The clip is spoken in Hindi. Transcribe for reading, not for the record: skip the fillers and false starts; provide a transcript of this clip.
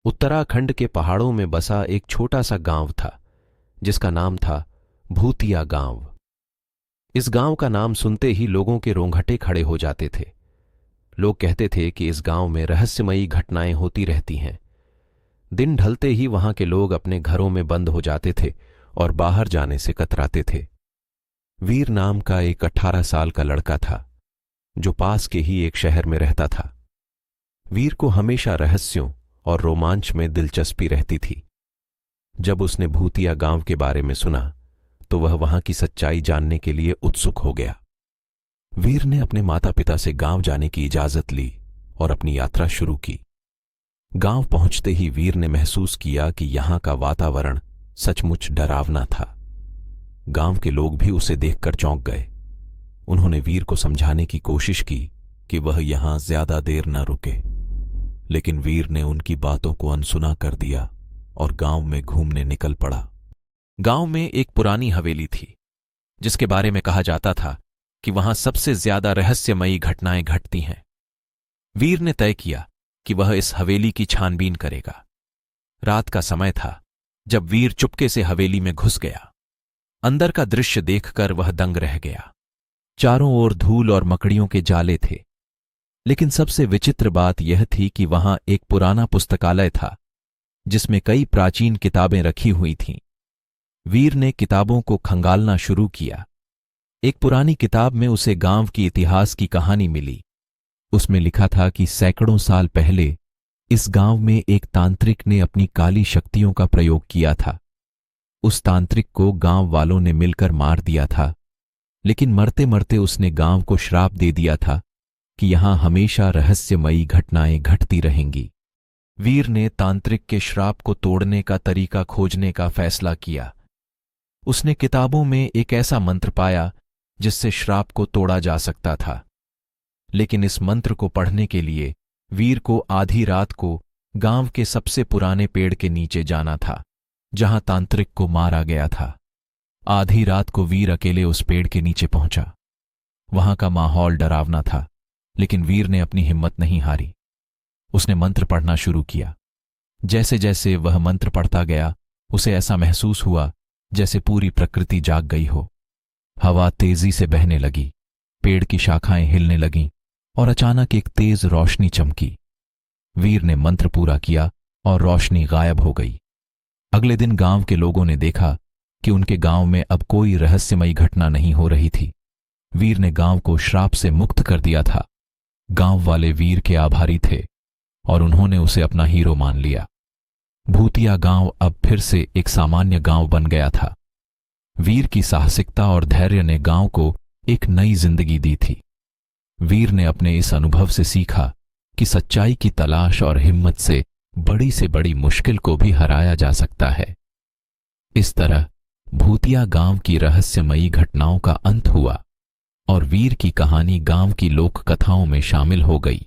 उत्तराखंड के पहाड़ों में बसा एक छोटा सा गांव था जिसका नाम था भूतिया गांव। इस गांव का नाम सुनते ही लोगों के रोंगटे खड़े हो जाते थे। लोग कहते थे कि इस गांव में रहस्यमयी घटनाएं होती रहती हैं। दिन ढलते ही वहां के लोग अपने घरों में बंद हो जाते थे और बाहर जाने से कतराते थे। वीर नाम का एक 18 साल का लड़का था जो पास के ही एक शहर में रहता था। वीर को हमेशा रहस्यों और रोमांच में दिलचस्पी रहती थी। जब उसने भूतिया गांव के बारे में सुना तो वह वहां की सच्चाई जानने के लिए उत्सुक हो गया। वीर ने अपने माता पिता से गांव जाने की इजाजत ली और अपनी यात्रा शुरू की। गांव पहुंचते ही वीर ने महसूस किया कि यहां का वातावरण सचमुच डरावना था। गांव के लोग भी उसे देखकर चौंक गए। उन्होंने वीर को समझाने की कोशिश की कि वह यहां ज्यादा देर न रुके, लेकिन वीर ने उनकी बातों को अनसुना कर दिया और गांव में घूमने निकल पड़ा। गांव में एक पुरानी हवेली थी जिसके बारे में कहा जाता था कि वहां सबसे ज्यादा रहस्यमयी घटनाएं घटती हैं। वीर ने तय किया कि वह इस हवेली की छानबीन करेगा। रात का समय था जब वीर चुपके से हवेली में घुस गया। अंदर का दृश्य देखकर वह दंग रह गया। चारों ओर धूल और मकड़ियों के जाले थे, लेकिन सबसे विचित्र बात यह थी कि वहां एक पुराना पुस्तकालय था जिसमें कई प्राचीन किताबें रखी हुई थीं। वीर ने किताबों को खंगालना शुरू किया। एक पुरानी किताब में उसे गांव की इतिहास की कहानी मिली। उसमें लिखा था कि सैकड़ों साल पहले इस गांव में एक तांत्रिक ने अपनी काली शक्तियों का प्रयोग किया था। उस तांत्रिक को गांव वालों ने मिलकर मार दिया था, लेकिन मरते मरते उसने गांव को श्राप दे दिया था कि यहां हमेशा रहस्यमयी घटनाएं घटती रहेंगी। वीर ने तांत्रिक के श्राप को तोड़ने का तरीका खोजने का फैसला किया। उसने किताबों में एक ऐसा मंत्र पाया जिससे श्राप को तोड़ा जा सकता था, लेकिन इस मंत्र को पढ़ने के लिए वीर को आधी रात को गांव के सबसे पुराने पेड़ के नीचे जाना था जहां तांत्रिक को मारा गया था। आधी रात को वीर अकेले उस पेड़ के नीचे पहुंचा। वहां का माहौल डरावना था, लेकिन वीर ने अपनी हिम्मत नहीं हारी। उसने मंत्र पढ़ना शुरू किया। जैसे जैसे वह मंत्र पढ़ता गया उसे ऐसा महसूस हुआ जैसे पूरी प्रकृति जाग गई हो। हवा तेजी से बहने लगी, पेड़ की शाखाएं हिलने लगीं और अचानक एक तेज रोशनी चमकी। वीर ने मंत्र पूरा किया और रोशनी गायब हो गई। अगले दिन गांव के लोगों ने देखा कि उनके गांव में अब कोई रहस्यमयी घटना नहीं हो रही थी। वीर ने गांव को श्राप से मुक्त कर दिया था। गांव वाले वीर के आभारी थे और उन्होंने उसे अपना हीरो मान लिया। भूतिया गांव अब फिर से एक सामान्य गांव बन गया था। वीर की साहसिकता और धैर्य ने गांव को एक नई जिंदगी दी थी। वीर ने अपने इस अनुभव से सीखा कि सच्चाई की तलाश और हिम्मत से बड़ी मुश्किल को भी हराया जा सकता है। इस तरह भूतिया गांव की रहस्यमयी घटनाओं का अंत हुआ और वीर की कहानी गांव की लोक कथाओं में शामिल हो गई।